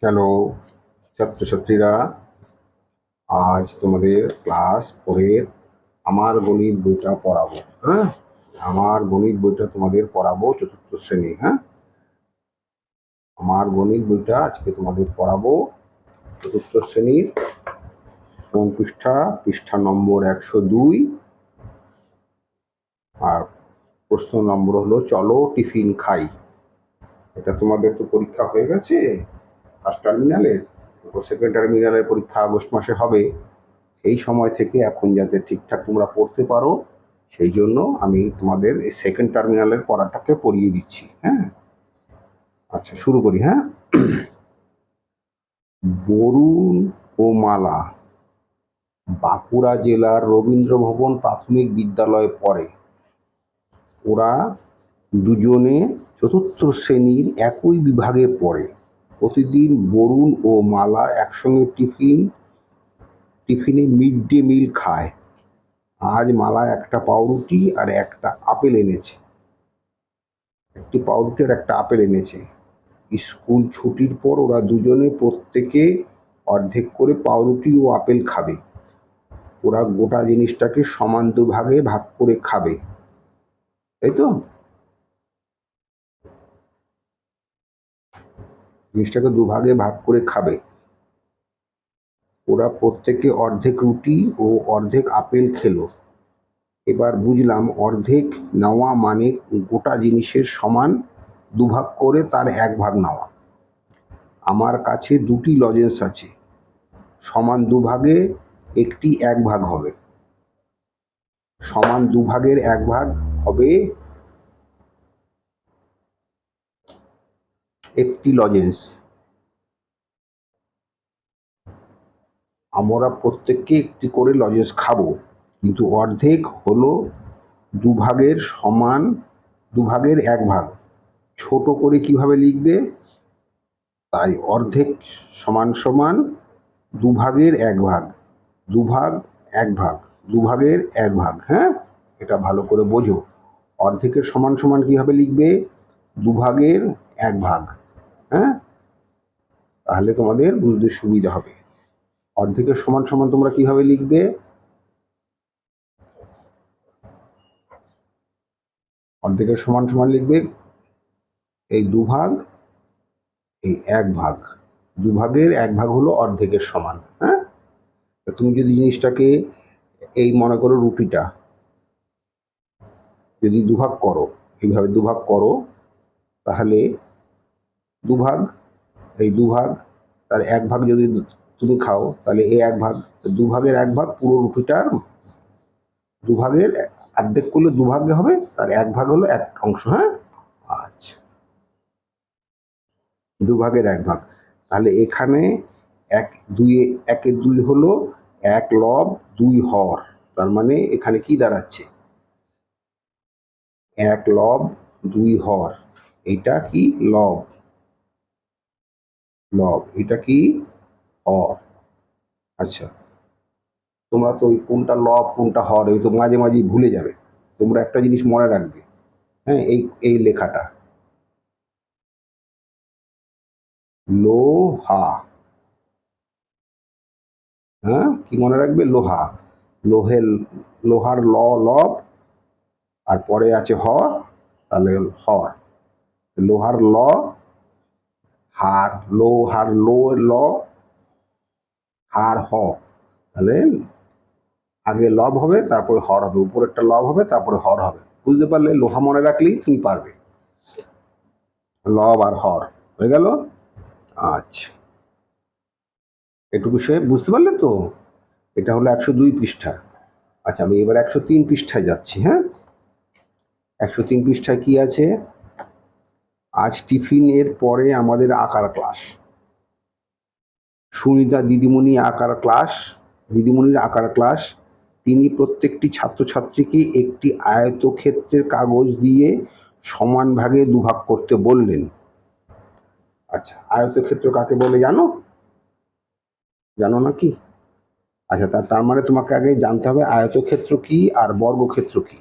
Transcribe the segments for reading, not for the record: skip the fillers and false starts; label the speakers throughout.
Speaker 1: Hello ছাত্রছাত্রীরা, আজ তোমাদের ক্লাস 4-এর আমার গণিত বইটা পড়াবো। হ্যাঁ, আমার গণিত বইটা তোমাদের পড়াবো চতুর্থ শ্রেণী। হ্যাঁ, আমার গণিত বইটা আজকে তোমাদের পড়াবো চতুর্থ শ্রেণীর। কোন পৃষ্ঠা নম্বর 102, আর প্রশ্ন নম্বর হলো চলো টিফিন খাই। এটা তোমাদের তো পরীক্ষা হয়ে গেছে ফার্স্ট টার্মিনালের, সেকেন্ড টার্মিনালের পরীক্ষা আগস্ট মাসে হবে। এই সময় থেকে এখন যাতে ঠিকঠাক তোমরা পড়তে পারো, সেই জন্য আমি তোমাদের এই সেকেন্ড টার্মিনালের পড়াটাকে পড়িয়ে দিচ্ছি। হ্যাঁ, আচ্ছা শুরু করি। হ্যাঁ, বরুণ ও মালা বাঁকুড়া জেলার রবীন্দ্রভবন প্রাথমিক বিদ্যালয়ে পড়ে। ওরা দুজনে চতুর্থ শ্রেণীর একই বিভাগে পড়ে। প্রতিদিন বরুণ ও মালা একসঙ্গে টিফিনে মিড ডে মিল খায়। আজ মালা একটা পাউরুটি আর একটা আপেল এনেছে। একটি পাউরুটি আর একটা আপেল এনেছে। স্কুল ছুটির পর ওরা দুজনে প্রত্যেকে অর্ধেক করে পাউরুটি ও আপেল খাবে। ওরা গোটা জিনিসটাকে সমান দুভাগে ভাগ করে খাবে, তাই তো? জিনিসটাকে দুভাগে ভাগ করে খাবে। ওরা প্রত্যেকে অর্ধেক রুটি ও অর্ধেক আপেল খেলো। এবার বুঝলাম অর্ধেক নেওয়া মানে গোটা জিনিসের সমান দুভাগ করে তার এক ভাগ নেওয়া। আমার কাছে দুটি লজেন্স আছে, সমান দুভাগে একটি এক ভাগ হবে। সমান দুভাগের এক ভাগ হবে একটি লজেন্স। আমরা প্রত্যেককে একটি করে লজেন্স খাবো, কিন্তু অর্ধেক হলো দুভাগের সমান দুভাগের এক ভাগ। ছোট করে কিভাবে লিখবে? তাই অর্ধেক সমান সমান দুভাগের এক ভাগ, দুভাগ এক ভাগ, দুভাগের এক ভাগ। হ্যাঁ, এটা ভালো করে বোঝো। অর্ধেকের সমান সমান কিভাবে লিখবে? দুভাগের এক ভাগ। হ্যাঁ, তাহলে তোমাদের বুঝতে সুবিধা হবে। অর্ধেকের সমান সমান তোমরা কিভাবে লিখবে? অর্ধেকের সমান সমান লিখবে এই দুভাগ, এই এক ভাগ। দুভাগের এক ভাগ হলো অর্ধেকের সমান। হ্যাঁ, তুমি যদি জিনিসটাকে এই মনে করো, রুটিটা যদি দুভাগ করো, এইভাবে দুভাগ করো, তাহলে দুভাগ, এই দুভাগ, তার এক ভাগ যদি তুমি খাও, তাহলে এই এক ভাগ, দুভাগের এক ভাগ পুরো রুটিটার, দুভাগের অর্ধেক করলে দুভাগে হবে, তার এক ভাগ হলো এক অংশ। হ্যাঁ, আচ্ছা, দুভাগের এক ভাগ। তাহলে এখানে এক দুই, একের দুই হলো এক লব দুই হর। তার মানে এখানে কি দাঁড়াচ্ছে? এক লব দুই হর। এটা কি? লব। লব, এটা কি? হর। আচ্ছা, তোমরা তো ওই কোনটা লব কোনটা হর এই তো মাঝে মাঝে ভুলে যাবে। তোমরা একটা জিনিস মনে রাখবে। হ্যাঁ, এই এই লেখাটা লোহা। হ্যাঁ, কি মনে রাখবে? লোহা। লোহে, লোহার লব, আর পরে আছে হর, তাহলে হর। লোহার ল, হার, লোহার ল, হার হ। তাহলে আগে লব হবে, তারপরে হর হবে, উপরেরটা লব হবে, তারপরে হর হবে। বুঝতে পারলে? লোহা মনে রাখলেই তুমি পারবে। লব আর হর হয়ে গেল। আচ্ছা, এটুকু সে বুঝতে পারলে তো? এটা হলো 102 পৃষ্ঠা। আচ্ছা, আমি এবার 103 পৃষ্ঠায় যাচ্ছি। হ্যাঁ, 103 পৃষ্ঠায় কি আছে? আজ টিফিনের পরে আমাদের আঁকার ক্লাস। সুনিতা দিদিমণির আঁকার ক্লাস। তিনি প্রত্যেকটি ছাত্রছাত্রীকে একটি আয়তক্ষেত্রের কাগজ দিয়ে সমান ভাগে দুভাগ করতে বললেন। আচ্ছা, আয়তক্ষেত্র কাকে বলে জানো? জানো নাকি? আচ্ছা, তার মানে তোমাকে আগে জানতে হবে আয়তক্ষেত্র কি আর বর্গক্ষেত্র কি।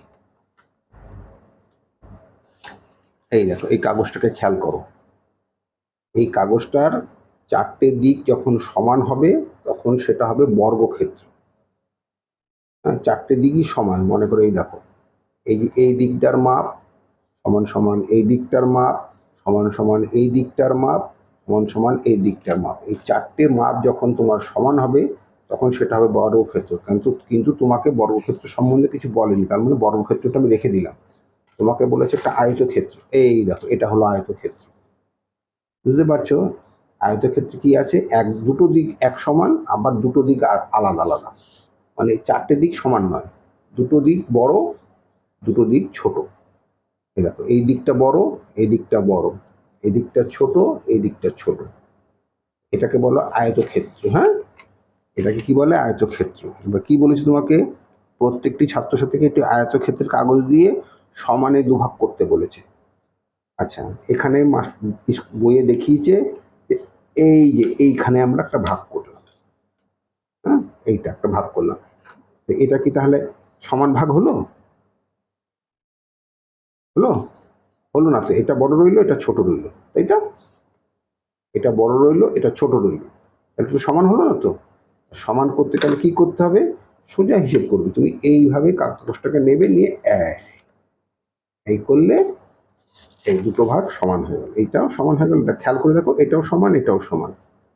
Speaker 1: এই দেখো, এই কাগজটাকে খেয়াল করো। এই কাগজটার চারটে দিক যখন সমান হবে তখন সেটা হবে বর্গক্ষেত্র। হ্যাঁ, চারটে দিকই সমান। মনে করে এই দেখো, এই যে এই দিকটার মাপ সমান সমান এই দিকটার মাপ সমান সমান এই দিকটার মাপ সমান সমান এই দিকটার মাপ। এই চারটে মাপ যখন তোমার সমান হবে তখন সেটা হবে বর্গক্ষেত্র। কিন্তু তোমাকে বর্গক্ষেত্র সম্বন্ধে কিছু বলেনি, তার মানে বর্গক্ষেত্রটা আমি রেখে দিলাম। তোমাকে বলেছে একটা আয়তক্ষেত্র। এই দেখো, এটা হলো আয়তক্ষেত্র। বুঝতে পারছো? আয়তক্ষেত্রে কি আছে, দুটো দিক এক সমান, আবার দুটো দিক আলাদা আলাদা। মানে চারটে দিক সমান নয়, দুটো দিক বড়, দুটো দিক ছোট। এই দেখো, এই দিকটা বড়, এই দিকটা বড়, এই দিকটা ছোট, এই দিকটা ছোট। এটাকে বলো আয়তক্ষেত্র। হ্যাঁ, এটাকে কি বলে, আয়তক্ষেত্র। এবার কি বলেছি তোমাকে, প্রত্যেকটি ছাত্রছাত্রীকে একটি আয়তক্ষেত্রের কাগজ দিয়ে সমানে দুভাগ করতে বলেছে। আচ্ছা, এখানে বইয়ে দেখিয়েছে এই যে এইখানে আমরা একটা ভাগ করলাম। হ্যাঁ, এইটা একটা ভাগ করলাম। তো এটা কি তাহলে সমান ভাগ হলো? হলো? হলো না তো। এটা বড় রইলো, এটা ছোট রইলো, তাই তো? এটা বড় রইলো, এটা ছোট রইলো, তাহলে তো সমান হলো না তো? সমান করতে তাহলে কি করতে হবে, সোজা হিসেব করবে। তুমি এইভাবে কাগজটাকে নেবে, নিয়ে এই করলে এই দুটো ভাগ সমান হয়ে গেল, এইটাও সমান হয়ে গেল। খেয়াল করে দেখো, এটাও সমান, এটাও সমান।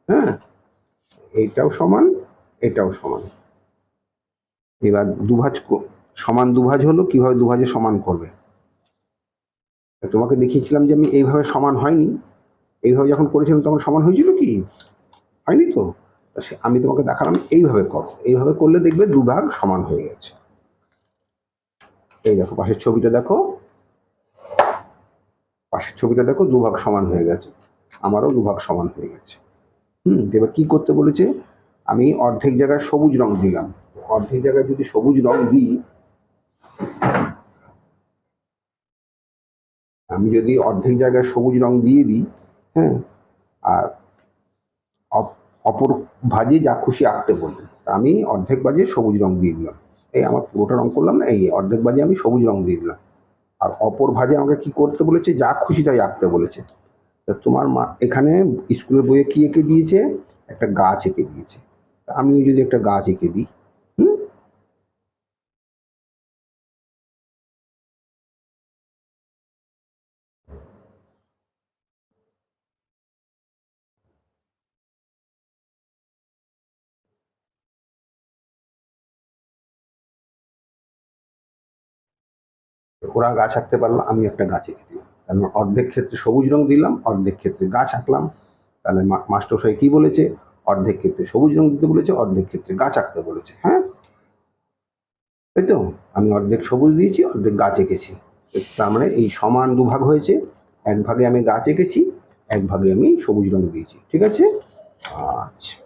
Speaker 1: হ্যাঁ, এইটাও সমান, এটাও সমান। এবার দুভাজ সমান দুভাজ হলো, কিভাবে দুভাজে সমান করবে। তোমাকে দেখিয়েছিলাম যে আমি এইভাবে সমান হয়নি, এইভাবে যখন করেছিলাম তখন সমান হয়েছিল কি, হয়নি তো? আমি তোমাকে দেখালাম এইভাবে করো, এইভাবে করলে দেখবে দুভাগ সমান হয়ে গেছে। এই দেখো পাশের ছবিটা দেখো, পাশের ছবিটা দেখো, দুভাগ সমান হয়ে গেছে। আমারও দুভাগ সমান হয়ে গেছে। এবার কি করতে বলেছে, আমি অর্ধেক জায়গায় সবুজ রং দিলাম। অর্ধেক জায়গায় যদি সবুজ রং দিই, আমি যদি অর্ধেক জায়গায় সবুজ রং দিয়ে দিই, হ্যাঁ, আর অপর ভাজে যা খুশি আঁকতে বলবে, আমি অর্ধেক ভাজে সবুজ রং দিয়ে দিলাম। এই আমার পুরোটা রং করলাম না, এই অর্ধেক ভাজে আমি সবুজ রং দিয়ে দিলাম। আর অপর ভাজে আমাকে কি করতে বলেছে, যা খুশি তাই আঁকতে বলেছে। তা তোমার মা এখানে স্কুলের বইয়ে কি এঁকে দিয়েছে, একটা গাছ এঁকে দিয়েছে। আমিও যদি একটা গাছ এঁকে দিই, ওরা গাছ আঁকতে পারলো, আমি একটা গাছ এঁকে দিলাম। কারণ অর্ধেক ক্ষেত্রে সবুজ রং দিলাম, অর্ধেক ক্ষেত্রে গাছ আঁকলাম। তাহলে মাস্টারমশাই কি বলেছে, অর্ধেক ক্ষেত্রে সবুজ রং দিতে বলেছে, অর্ধেক ক্ষেত্রে গাছ আঁকতে বলেছে। হ্যাঁ, তাই তো? আমি অর্ধেক সবুজ দিয়েছি, অর্ধেক গাছ এঁকেছি। তার মানে এই সমান দুভাগ হয়েছে। এক ভাগে আমি গাছ এঁকেছি, এক ভাগে আমি সবুজ রং দিয়েছি। ঠিক আছে? আচ্ছা,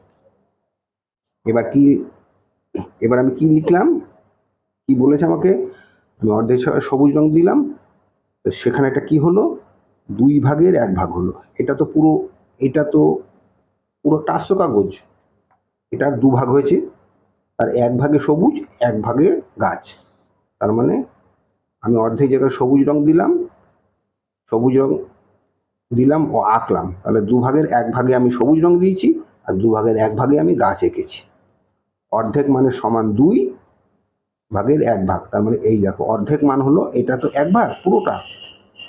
Speaker 1: এবার কি, এবার আমি কি লিখলাম, কি বলেছে আমাকে, আমি অর্ধেক সবুজ রং দিলাম, তো সেখানে একটা কি হলো, দুই ভাগের এক ভাগ হলো। এটা তো পুরো, এটা তো পুরো 400 কাগজ, এটা দুভাগ হয়েছে। আর এক ভাগে সবুজ, এক ভাগে গাছ। তার মানে আমি অর্ধেক জায়গায় সবুজ রং দিলাম, সবুজ রং দিলাম ও আঁকলাম। তাহলে দুভাগের এক ভাগে আমি সবুজ রং দিয়েছি, আর দুভাগের এক ভাগে আমি গাছ এঁকেছি। অর্ধেক মানে সমান দুই ভাগের এক ভাগ। তার মানে এই দেখো, অর্ধেক মান হলো, এটা তো এক ভাগ পুরোটা,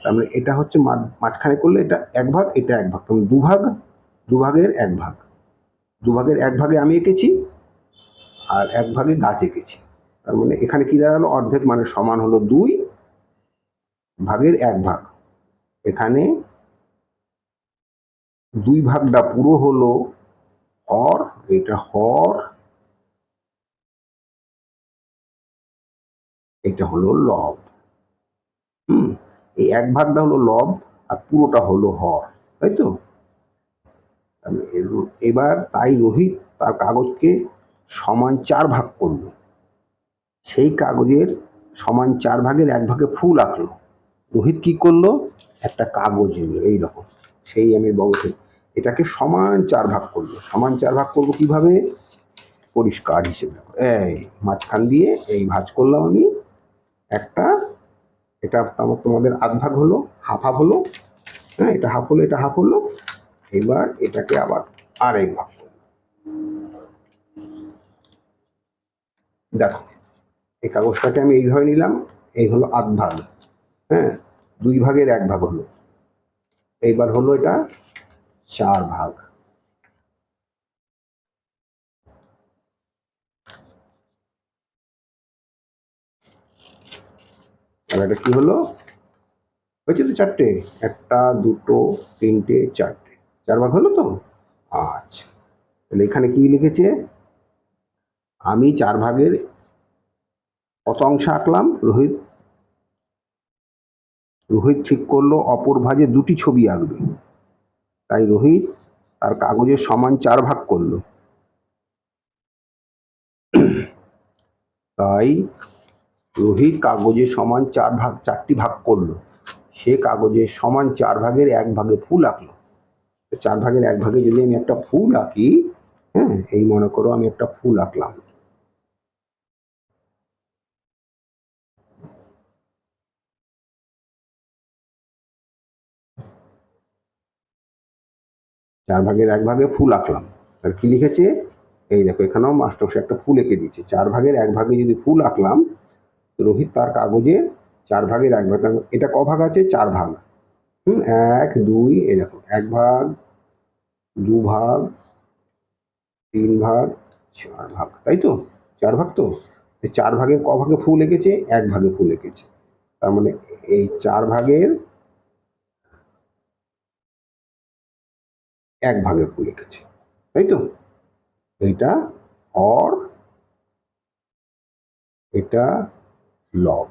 Speaker 1: তার মানে এটা হচ্ছে মাঝখানে করলে এটা এক ভাগ, এটা এক ভাগ, তাহলে দুভাগ, দুভাগের এক ভাগ। দুভাগের এক ভাগে আমি এঁকেছি, আর এক ভাগে গাছ এঁকেছি। তার মানে এখানে কি দাঁড়ালো, অর্ধেক মানে সমান হলো দুই ভাগের এক ভাগ। এখানে দুই ভাগটা পুরো হলো হর, এটা হর, এটা হলো লব। এই এক ভাগটা হলো লব, আর পুরোটা হলো হর, তাই তো? এবার তাই রোহিত তার কাগজকে সমান 4 ভাগ করলো। সেই কাগজের সমান 4 ভাগের এক ভাগে ফুল আঁকলো। রোহিত কি করলো, একটা কাগজ নিল এইরকম, সেই আমি বলছি, এটাকে সমান 4 ভাগ করলো। সমান 4 ভাগ করবো কিভাবে, পরিষ্কার হিসেবে দেখো, এই মাঝখান দিয়ে এই ভাঁজ করলাম আমি একটা, এটা তোমাদের আধ ভাগ হলো, হাফ হাফ হলো। হ্যাঁ, এটা হাফ হলো, এটা হাফ হলো। এবার এটাকে আবার আর এক ভাগ করলাম। দেখো এই কাগজটাকে আমি এইভাবে নিলাম, এই হলো আধ ভাগ, হ্যাঁ, 2/1 হলো। এইবার হলো এটা 4 ভাগ। আর এটা কি হলো, হয়েছে তো 4টে, 1 2 3 4টে, 4 ভাগ হলো তো। আচ্ছা, তাহলে এখানে কি লিখেছে, আমি 4 ভাগের কত অংশ আঁকলাম, রোহিত রোহিত ঠিক করলো অপর ভাজে 2টি ছবি আঁকবে, তাই রোহিত তার কাগজের সমান 4 ভাগ করলো। তাই রোহিত কাগজের সমান 4টি ভাগ করলো। সে কাগজের সমান 4 ভাগের 1 ভাগে ফুল আঁকলো। 4 ভাগের 1 ভাগে যদি আমি একটা ফুল আঁকি, হ্যাঁ, এই মনে করো আমি একটা ফুল আঁকলাম। চার ভাগের 1 ভাগে ফুল আঁকলাম। আর কি লিখেছে, এই দেখো এখানেও মাস্টারমশাই একটা ফুল এঁকে দিয়েছে। 4 ভাগের 1 ভাগে যদি ফুল আঁকলাম, রোহিত তার কাগজে 4 ভাগের 1 ভাগ, এটা ক ভাগ আছে, 4 ভাগ। 1 2, এই দেখো 1 ভাগ, 2 ভাগ, 3 ভাগ, 4 ভাগ, তাই তো, 4 ভাগ তো। 4 ভাগের ক ভাগে ফুল এঁকেছে, 1 ভাগে ফুল এঁকেছে। তার মানে এই 4 ভাগের 1 ভাগে ফুল এঁকেছে, তাই তো। এটা হর, এটা লব,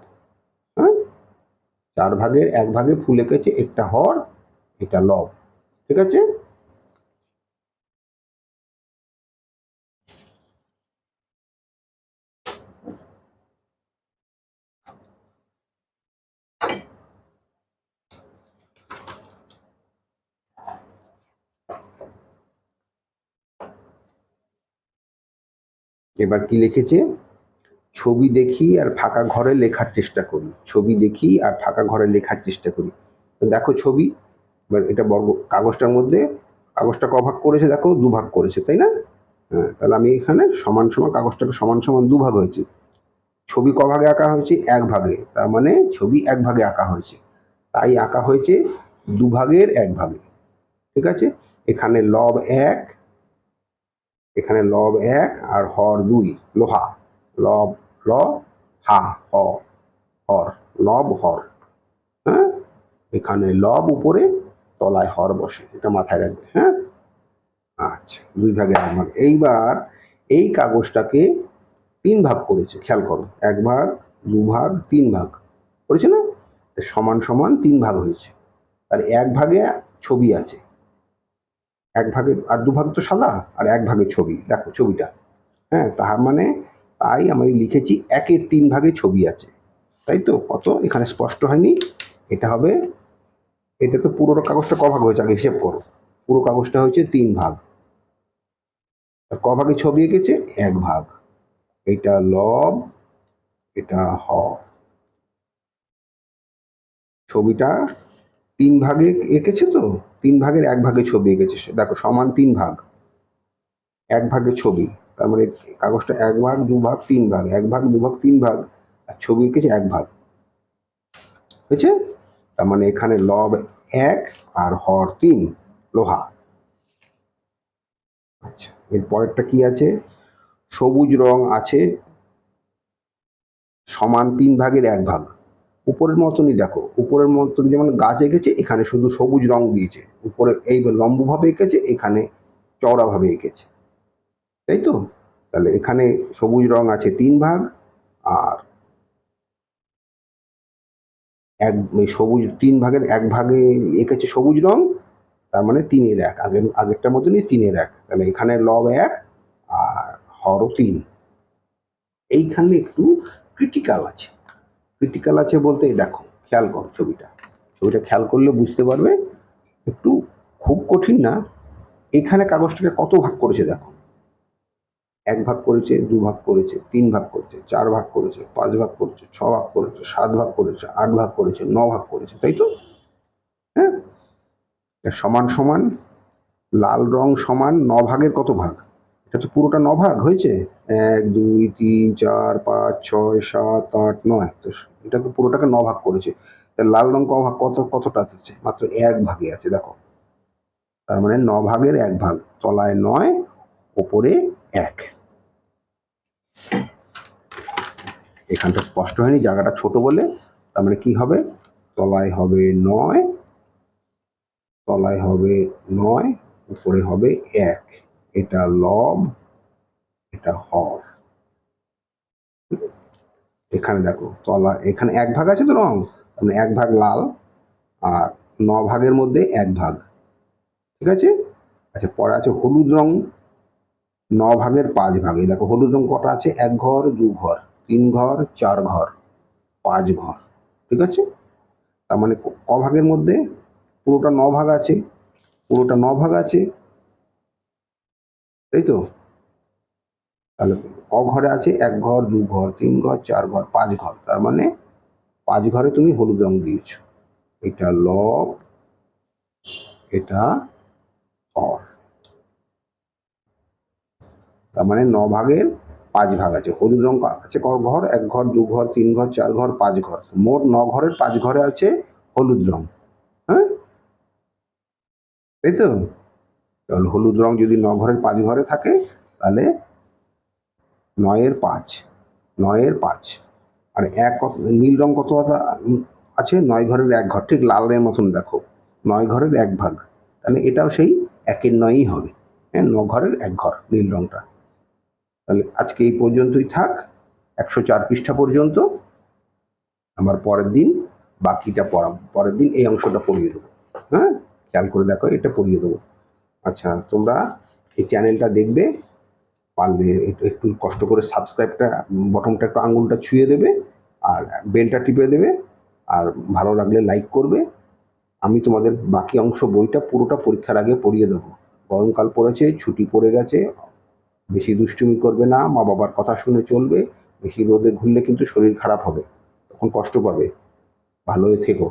Speaker 1: হ্যাঁ, 4 ভাগের 1 ভাগে ফুল এঁকেছে, একটা হর, এটা লব, ঠিক আছে। এবার কি লিখেছে, ছবি দেখি আর ফাঁকা ঘরে লেখার চেষ্টা করি, ছবি দেখি আর ফাঁকা ঘরে লেখার চেষ্টা করি। তো দেখো ছবি, এবার এটা বর্গ, কাগজটার মধ্যে কাগজটা ক ভাগ করেছে, দেখো 2 ভাগ করেছে, তাই না। হ্যাঁ, তাহলে আমি এখানে সমান সমান, কাগজটাকে সমান সমান 2 ভাগ হয়েছে। ছবি ক ভাগে আঁকা হয়েছে, 1 ভাগে, তার মানে ছবি 1 ভাগে আঁকা হয়েছে, তাই আঁকা হয়েছে 2 ভাগের 1 ভাগে, ঠিক আছে। এখানে লব 1, এখানে লব 1 আর হর 2, লোহা, লব ল হা হ, হর, লব হর, হ্যাঁ, এখানে লব উপরে, তলায় হর বসে, এটা মাথায় রাখবে, হ্যাঁ। আচ্ছা, 2 ভাগে 1 ভাগ। এইবার এই কাগজটাকে 3 ভাগ করেছে, খেয়াল করো, 1 ভাগ, 2 ভাগ, 3 ভাগ করেছে না, সমান সমান 3 ভাগ হয়েছে। আর 1 ভাগে ছবি আছে, 1 ভাগে, আর 2 ভাগ তো সাদা, আর 1 ভাগে ছবি, দেখো ছবিটা, হ্যাঁ, তার মানে তাই আমি লিখেছি 1-এর 3 ভাগে ছবি আছে, তাই তো। কত এখানে স্পষ্ট হয়নি, এটা হবে, এটা তো পুরো কাগজটা ক ভাগ হয়েছে, আগে হিসেব করো, পুরো কাগজটা হয়েছে 3 ভাগ, ক ভাগে ছবি এঁকেছে, 1 ভাগ, এটা লব, এটা হ, ছবিটা 3 ভাগে এঁকেছে তো, 3 ভাগের 1 ভাগে ছবি এঁকেছে, দেখো সমান 3 ভাগ, 1 ভাগে ছবি, তার মানে কাগজটা 1 ভাগ, 2 ভাগ, 3 ভাগ, 1 ভাগ, 2 ভাগ, 3 ভাগ, আর ছবি এঁকেছে 1 ভাগ, হয়েছে। তার মানে এখানে লব 1 আর হর 3, লোহা। আচ্ছা, এর পরেরটা কি আছে, সবুজ রং আছে সমান 3 ভাগের 1 ভাগ, উপরের মতনই, দেখো উপরের মতন যেমন গাছ এঁকেছে, এখানে শুধু সবুজ রং দিয়েছে, উপরে এই লম্বভাবে এঁকেছে, এখানে চওড়াভাবে এঁকেছে, তাই তো। তাহলে এখানে সবুজ রং আছে 3 ভাগ, আর সবুজ 3 ভাগের 1 ভাগে এঁকেছে সবুজ রং, তার মানে 3-এর 1, আগেরটার মতনই 3-এর 1, তাহলে এখানে লব 1 আর হরও 3। এইখানে একটু ক্রিটিক্যাল আছে, ক্রিটিক্যাল আছে বলতে দেখো, খেয়াল করো ছবিটা, ছবিটা খেয়াল করলে বুঝতে পারবে, একটু খুব কঠিন না। এখানে কাগজটাকে কত ভাগ করেছে দেখো, 1 ভাগ করেছে, 2 ভাগ করেছে, 3 ভাগ করেছে, 4 ভাগ করেছে, 5 ভাগ করেছে, 6 ভাগ করেছে, 7 ভাগ করেছে, 8 ভাগ করেছে, 9 ভাগ করেছে, তাই তো, হ্যাঁ। সমান সমান লাল রং সমান 9 ভাগের কত ভাগ? এটা তো পুরোটা 9 ভাগ হয়েছে। 1 2 3 4 5 6 7 8 9। তো এটাকে পুরোটাকে 9 ভাগ করেছে। তাহলে লাল রং কতটা আছে? মাত্র 1 ভাগে আছে দেখো। তার মানে 9 ভাগের 1 ভাগ। তলায় 9, ওপরে 1। এখানটা স্পষ্ট হয়নি, জায়গাটা ছোট বলে। তার মানে কি হবে? তলায় হবে 9, তলায় হবে 9, উপরে হবে 1। এটা লব, এটা হর। এখানে দেখো এখানে 1 ভাগ আছে তো রং, মানে 1 ভাগ লাল, আর 9 ভাগের মধ্যে 1 ভাগ। ঠিক আছে? আচ্ছা, পরে আছে হলুদ রং 9 ভাগের 5 ভাগ। এই দেখো হলুদ রং কটা আছে? 1 ঘর, 2 ঘর, 3 ঘর, 4 ঘর, 5 ঘর। ঠিক আছে? তার মানে ভাগের মধ্যে? পুরোটা 9 ভাগ আছে, পুরোটা 9 ভাগ আছে, তাই তো? তাহলে ঘরে আছে? 1 ঘর, 2 ঘর, 3 ঘর, 4 ঘর, 5 ঘর। তার মানে 5 ঘরে তুমি হলুদ রং দিয়েছ। এটা লব, এটা হর। তার মানে 9 ভাগের 5 ভাগ আছে। হলুদ রং আছে ঘর? 1 ঘর, 2 ঘর, 3 ঘর, 4 ঘর, 5 ঘর। মোট 9 ঘরের 5 ঘরে আছে হলুদ রং। হ্যাঁ, তাই তো? তাহলে হলুদ রং যদি 9 ঘরের 5 ঘরে থাকে, তাহলে 9 এর 5, 9 এর 5। আর নীল রং কত আছে? 9 ঘরের 1 ঘর। ঠিক লালের মতন দেখো, 9 ঘরের 1 ভাগ। তাহলে এটাও সেই 1 এর 9ই হবে। হ্যাঁ, 9 ঘরের 1 ঘর নীল রংটা। তাহলে আজকে এই পর্যন্তই থাক, 104 পৃষ্ঠা পর্যন্ত। আবার পরের দিন বাকিটা পড়াবো। পরের দিন এই অংশটা পড়িয়ে দেবো। হ্যাঁ, খেয়াল করে দেখো, এটা পড়িয়ে দেবো। আচ্ছা, তোমরা এই চ্যানেলটা দেখবে, পারলে একটু কষ্ট করে সাবস্ক্রাইবটা বটনটা একটু আঙুলটা ছুঁয়ে দেবে, আর বেলটা টিপে দেবে, আর ভালো লাগলে লাইক করবে। আমি তোমাদের বাকি অংশ বইটা পুরোটা পরীক্ষার আগে পড়িয়ে দেবো। গরমকাল পড়েছে, ছুটি পড়ে গেছে, বেশি দুষ্টুমি করবে না, মা বাবার কথা শুনে চলবে। বেশি রোদে ঘুরলে কিন্তু শরীর খারাপ হবে, তখন কষ্ট পাবে। ভালো থেকো।